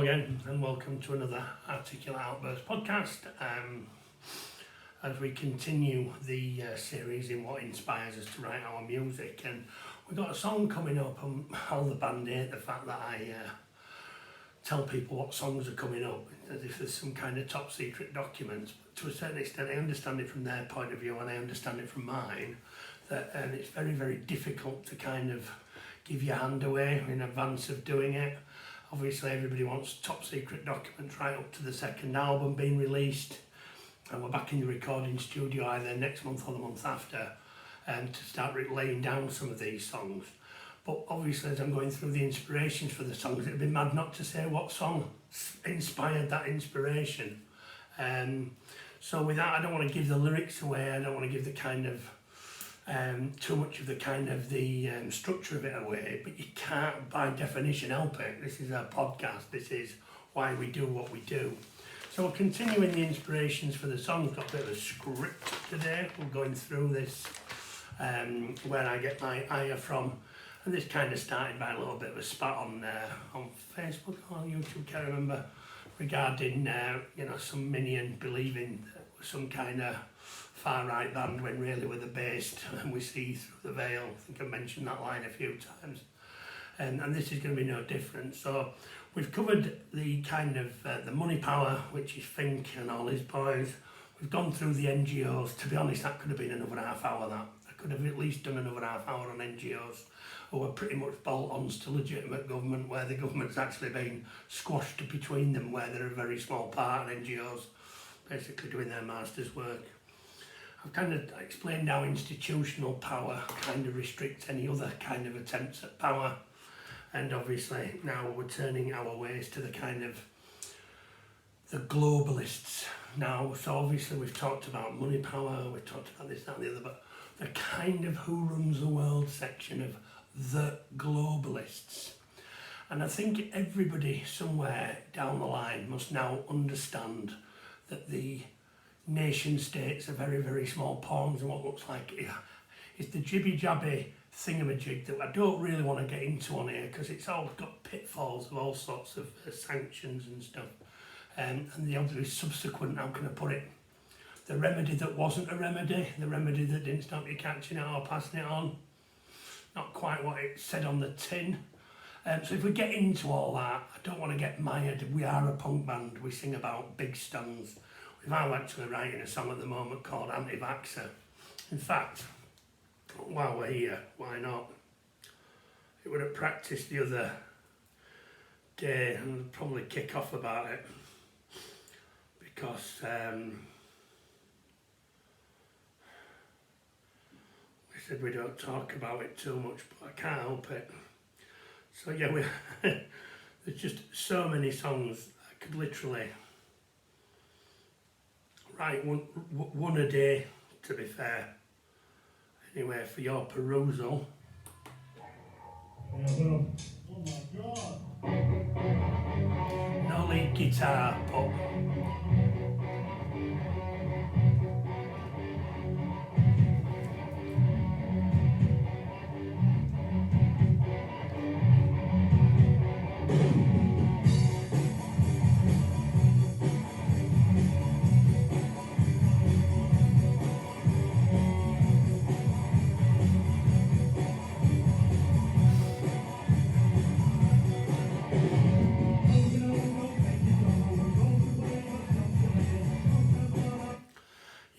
again, and welcome to another Articulate Outburst podcast. As we continue the series in what inspires us to write our music, and we've got a song coming up, and all the band hate the fact that I tell people what songs are coming up, as if there's some kind of top secret documents. But to a certain extent, I understand it from their point of view, and I understand it from mine, that it's very, very difficult to kind of give your hand away in advance of doing it. Obviously everybody wants top secret documents right up to the second album being released, and we're back in the recording studio either next month or the month after to start laying down some of these songs. But obviously as I'm going through the inspirations for the songs, it'd be mad not to say what song inspired that inspiration. So with that, I don't want to give the lyrics away, I don't want to give the kind of too much of the kind of the structure of it away, but you can't by definition help it. This is a podcast, this is why we do what we do. So we're continuing the inspirations for the songs. Got a bit of a script today, we're going through this, where I get my ire from, and this kind of started by a little bit of a spat on Facebook or YouTube, can't remember, regarding some minion believing that was some kind of far-right band when really we're the based and we see through the veil. I think I mentioned that line a few times, and this is going to be no different. So we've covered the kind of the money power, which is Fink and all his boys. We've gone through the NGOs. To be honest, that could have been another half hour. That I could have at least done another half hour on NGOs, who are pretty much bolt-ons to legitimate government, where the government's actually been squashed between them, where they're a very small part, and NGOs basically doing their master's work. I've kind of explained how institutional power kind of restricts any other kind of attempts at power, and obviously now we're turning our ways to the kind of the globalists now. So obviously we've talked about money power, we've talked about this, that and the other, but the kind of who runs the world section of the globalists. And I think everybody somewhere down the line must now understand that the nation states are very, very small pawns in what looks like it's the jibby-jabby thingamajig that I don't really want to get into on here, because it's all got pitfalls of all sorts of sanctions and stuff, and the obvious subsequent, how can I put it, the remedy that wasn't a remedy, the remedy that didn't stop you catching it or passing it on, not quite what it said on the tin. So if we get into all that, I don't want to get mired. We are a punk band, we sing about big stones. I'm actually writing a song at the moment called Anti-Vaxxer. In fact, while we're here, why not? It was at practice the other day, and I'll probably kick off about it, because we said we don't talk about it too much, but I can't help it. So yeah, there's just so many songs I could literally write one a day, to be fair. Anyway, for your perusal. Oh my God. No lead guitar, but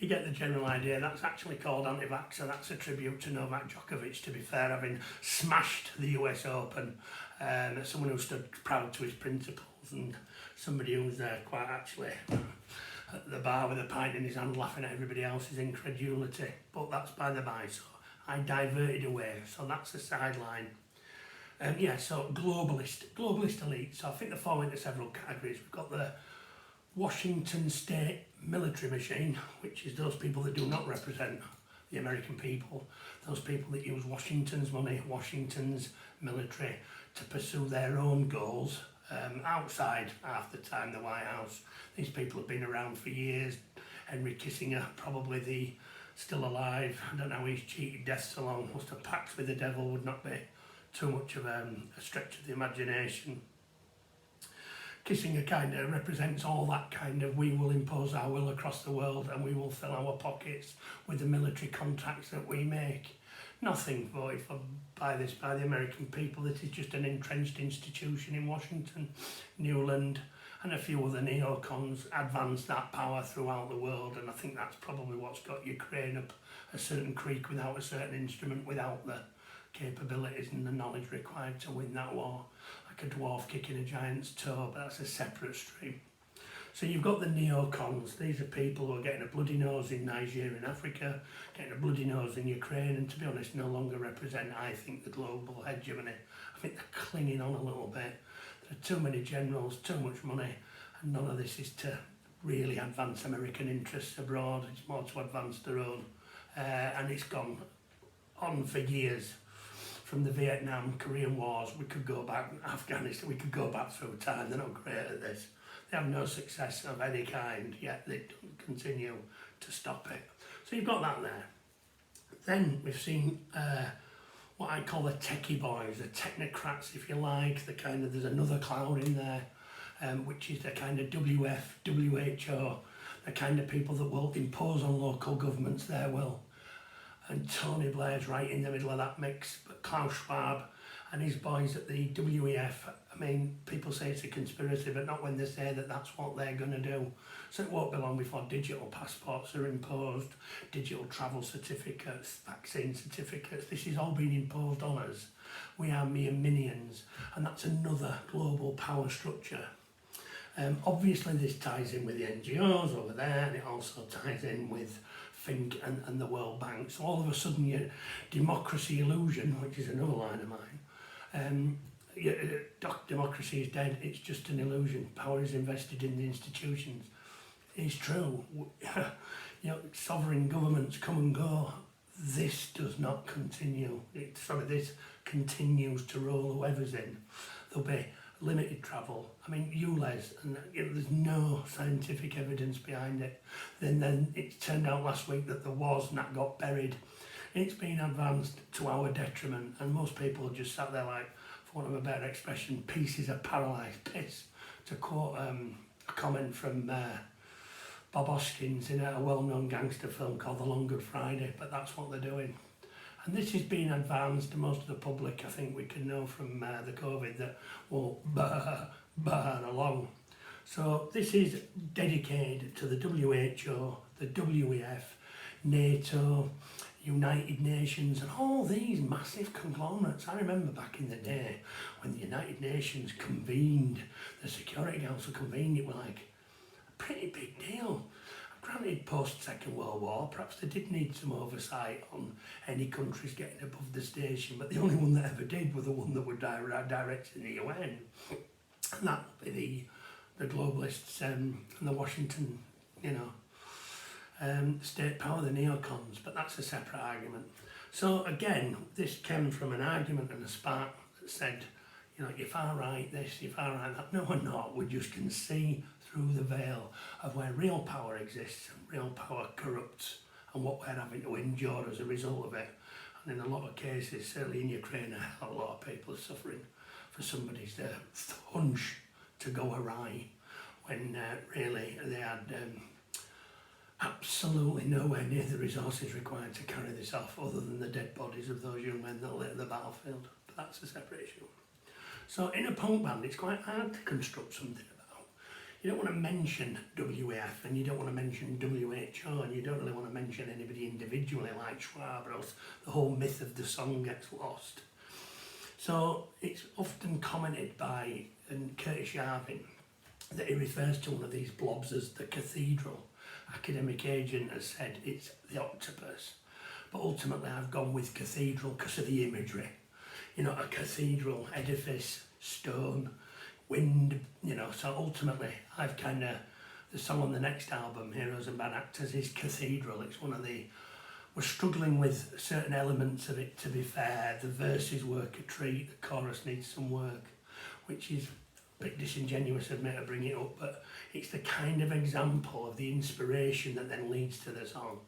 you get the general idea. That's actually called Anti-Vaxxer. That's a tribute to Novak Djokovic, to be fair, having smashed the US Open. Someone who stood proud to his principles, and somebody who's quite actually at the bar with a pint in his hand laughing at everybody else's incredulity. But that's by the by, so I diverted away. So that's the sideline. So globalist elite. So I think they fall into several categories. We've got the Washington state military machine, which is those people that do not represent the American people, those people that use Washington's money, Washington's military to pursue their own goals outside half the time the White House. These people have been around for years. Henry Kissinger, probably still alive. I don't know how he's cheated death so long. Must have pact with the devil, would not be too much of a stretch of the imagination. Kissing a kind of represents all that kind of we will impose our will across the world and we will fill our pockets with the military contracts that we make. Nothing voted for by the American people. This is just an entrenched institution in Washington, Newland, and a few other neocons advanced that power throughout the world, and I think that's probably what's got Ukraine up a certain creek without a certain instrument, without the capabilities and the knowledge required to win that war. Like a dwarf kicking a giant's toe, but that's a separate stream. So you've got the neocons. These are people who are getting a bloody nose in Nigeria and Africa, getting a bloody nose in Ukraine, and to be honest, no longer represent, I think, the global hegemony. I think they're clinging on a little bit. There are too many generals, too much money, and none of this is to really advance American interests abroad. It's more to advance their own. And it's gone on for years. From the Vietnam, Korean wars, we could go back, Afghanistan, we could go back through time. They're not great at this. They have no success of any kind, yet they don't continue to stop it. So you've got that there. Then we've seen what I call the techie boys, the technocrats, if you like. The kind of, there's another cloud in there, which is the kind of WHO, the kind of people that will impose on local governments their will. And Tony Blair's right in the middle of that mix, but Klaus Schwab and his boys at the WEF, I mean, people say it's a conspiracy, but not when they say that that's what they're going to do. So it won't be long before digital passports are imposed, digital travel certificates, vaccine certificates. This is all being imposed on us. We are mere minions, and that's another global power structure. Obviously this ties in with the NGOs over there, and it also ties in with Think and the World Bank. So all of a sudden your democracy illusion, which is another line of mine, democracy is dead, it's just an illusion. Power is invested in the institutions. It's true. Sovereign governments come and go. This does not continue. This continues to roll whoever's in. There'll be limited travel. I mean, ULEZ, and there's no scientific evidence behind it. Then it turned out last week that there was, and that got buried. It's been advanced to our detriment, and most people just sat there like, for want of a better expression, pieces of paralysed piss, to quote a comment from Bob Hoskins in a well-known gangster film called The Long Good Friday, but that's what they're doing. And this is being advanced to most of the public. I think we can know from the COVID that will burn along. So this is dedicated to the WHO, the WEF, NATO, United Nations, and all these massive conglomerates. I remember back in the day when the United Nations convened, the Security Council convened, it was like a pretty big deal. Granted, post-Second World War, perhaps they did need some oversight on any countries getting above the station, but the only one that ever did was the one that were directing the UN. And that would be the globalists and the Washington, state power, the neocons, but that's a separate argument. So again, this came from an argument and a spark that said, you're far right this, you're far right that. No, we're not. We just can see through the veil of where real power exists and real power corrupts and what we're having to endure as a result of it. And in a lot of cases, certainly in Ukraine, a hell of a lot of people are suffering for somebody's hunch to go awry when really they had absolutely nowhere near the resources required to carry this off, other than the dead bodies of those young men that lit the battlefield. But that's a separate issue. So in a punk band, it's quite hard to construct something about. You don't want to mention WEF, and you don't want to mention WHO, and you don't really want to mention anybody individually like Schwab, or else the whole myth of the song gets lost. So it's often commented by Curtis Yarvin that he refers to one of these blobs as the cathedral. Academic agent has said it's the octopus, but ultimately I've gone with cathedral because of the imagery. A cathedral, edifice, stone, wind, so ultimately I've the song on the next album, Heroes and Bad Actors, is Cathedral. It's we're struggling with certain elements of it, to be fair. The verses work a treat, the chorus needs some work, which is a bit disingenuous of me to bring it up, but it's the kind of example of the inspiration that then leads to the song.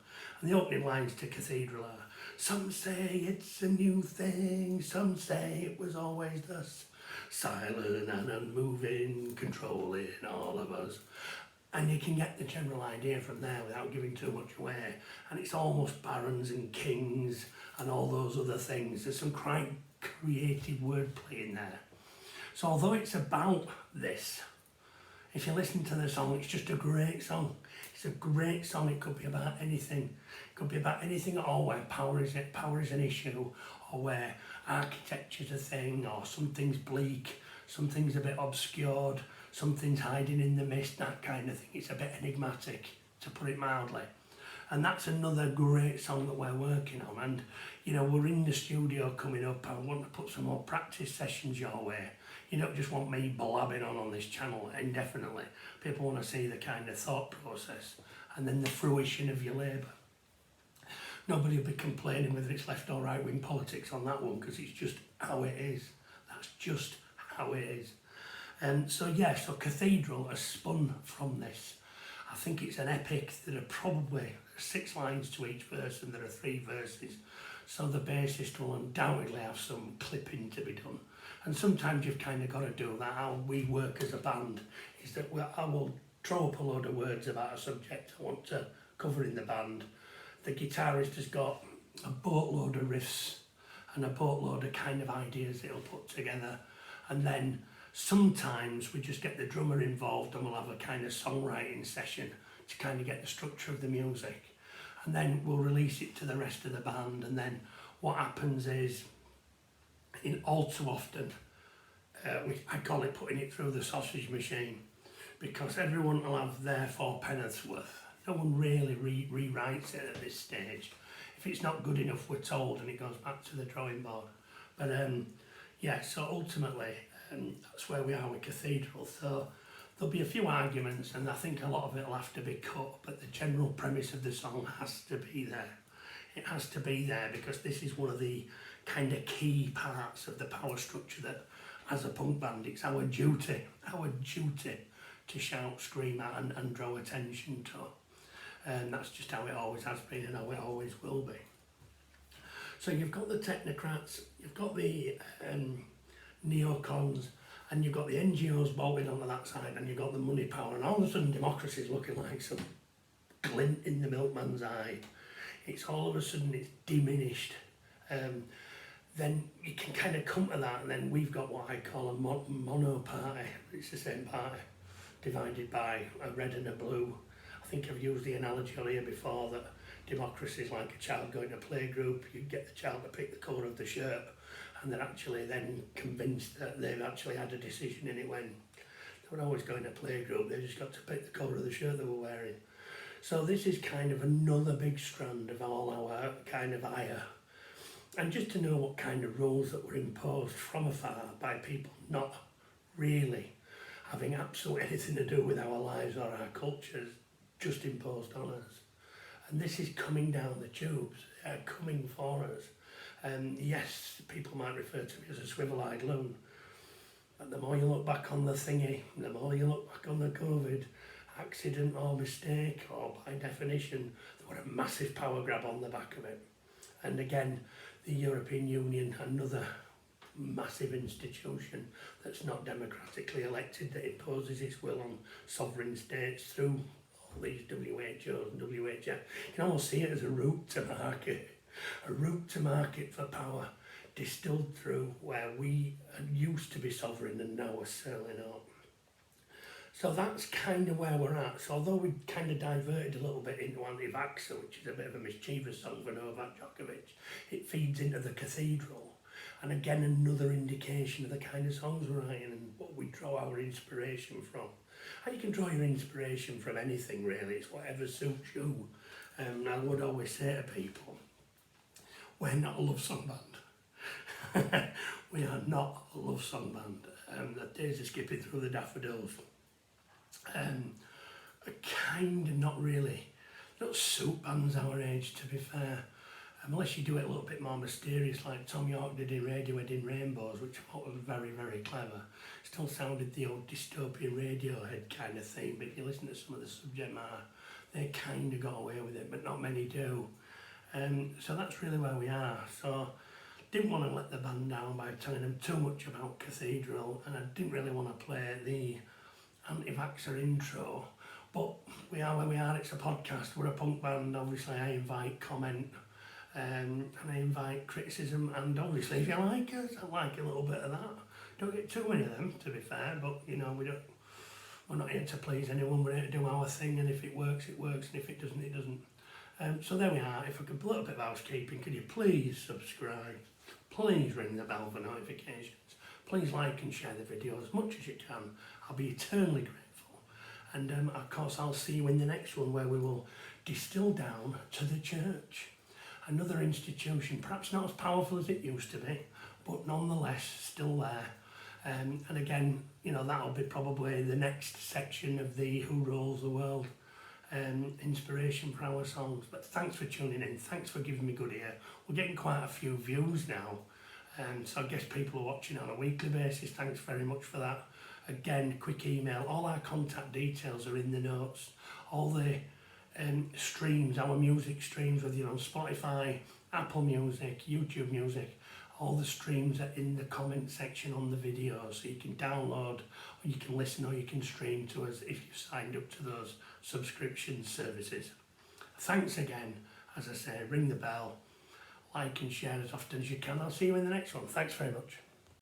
And the opening lines to Cathedral are, some say it's a new thing, some say it was always thus, silent and unmoving, controlling all of us. And you can get the general idea from there without giving too much away. And it's almost barons and kings and all those other things. There's some quite creative wordplay in there. So although it's about this, if you listen to the song, it's just a great song. It's a great song. It could be about anything. It could be about anything at all where power is an issue, or where architecture's a thing, or something's bleak, something's a bit obscured, something's hiding in the mist, that kind of thing. It's a bit enigmatic, to put it mildly. And that's another great song that we're working on. And, you know, we're in the studio coming up. I want to put some more practice sessions your way. You don't just want me blabbing on this channel indefinitely. People want to see the kind of thought process and then the fruition of your labour. Nobody will be complaining whether it's left or right wing politics on that one, because it's just how it is. That's just how it is. So Cathedral has spun from this. I think it's an epic. There are probably 6 lines to each verse and there are 3 verses. So the bassist will undoubtedly have some clipping to be done. And sometimes you've kind of got to do that. How we work as a band is that I will throw up a load of words about a subject I want to cover in the band. The guitarist has got a boatload of riffs and a boatload of kind of ideas that he'll put together. And then sometimes we just get the drummer involved and we'll have a kind of songwriting session to kind of get the structure of the music. And then we'll release it to the rest of the band. And then what happens is, all too often, I call it putting it through the sausage machine, because everyone will have their 4 penn'orths worth. No one really rewrites it at this stage. If it's not good enough, we're told, and it goes back to the drawing board. But so ultimately, that's where we are with Cathedral. So there'll be a few arguments, and I think a lot of it will have to be cut, but the general premise of the song has to be there. It has to be there because this is one of the kind of key parts of the power structure that, as a punk band, it's our duty to shout, scream at and draw attention to. And that's just how it always has been and how it always will be. So you've got the technocrats, you've got the neocons, and you've got the NGOs bolting onto that side, and you've got the money power, and all of a sudden democracy is looking like some glint in the milkman's eye. It's all of a sudden it's diminished. Then you can kind of come to that, and then we've got what I call a mono party. It's the same party, divided by a red and a blue. I think I've used the analogy on here before that democracy is like a child going to playgroup. You get the child to pick the colour of the shirt, and they're actually then convinced that they've actually had a decision in it when they were always going to playgroup. They just got to pick the colour of the shirt they were wearing. So this is kind of another big strand of all our kind of ire. And just to know what kind of rules that were imposed from afar by people not really having absolutely anything to do with our lives or our cultures, just imposed on us. And this is coming down the tubes, they're coming for us. Yes, people might refer to me as a swivel-eyed loon, but the more you look back on the thingy, the more you look back on the COVID, accident or mistake, or by definition, there were a massive power grab on the back of it. And again, the European Union, another massive institution that's not democratically elected, that imposes its will on sovereign states through all these WHOs and WHF. You can almost see it as a route to market for power, distilled through where we used to be sovereign and now we're sailing up. So that's kind of where we're at. So although we kind of diverted a little bit into Anti-Vaxxer, which is a bit of a mischievous song for Novak Djokovic, it feeds into the Cathedral. And again, another indication of the kind of songs we're writing and what we draw our inspiration from. And you can draw your inspiration from anything really, it's whatever suits you. I would always say to people, we're not a love song band. We are not a love song band. The days of skipping through the daffodils. Kind of not really, not suit bands our age, to be fair, unless you do it a little bit more mysterious like Tom York did in Radiohead in Rainbows, which I thought was very, very clever. Still sounded the old dystopian Radiohead kind of thing, but if you listen to some of the subject matter, they kind of got away with it, but not many do. So that's really where we are. So didn't want to let the band down by telling them too much about Cathedral, and I didn't really want to play the anti-vaxxer intro, but we are where we are. It's a podcast, we're a punk band. Obviously I invite comment, and I invite criticism, and obviously if you like us, I like a little bit of that. Don't get too many of them, to be fair, but you know, we're not here to please anyone, we're here to do our thing, and if it works, it works, and if it doesn't, it doesn't. So there we are. If I could a little bit of housekeeping, could you please subscribe, please ring the bell for notifications, please like and share the video as much as you can. I'll be eternally grateful, and of course I'll see you in the next one, where we will distill down to the church, another institution, perhaps not as powerful as it used to be, but nonetheless still there. And again, you know, that'll be probably the next section of the Who Rules the World inspiration for our songs. But thanks for tuning in, thanks for giving me good ear. We're getting quite a few views now, so I guess people are watching on a weekly basis. Thanks very much for that. Again, quick email, all our contact details are in the notes. All the streams, our music streams, whether you're on Spotify, Apple Music, YouTube Music, all the streams are in the comment section on the video, so you can download, or you can listen, or you can stream to us if you've signed up to those subscription services. Thanks again. As I say, ring the bell, like and share as often as you can. I'll see you in the next one. Thanks very much.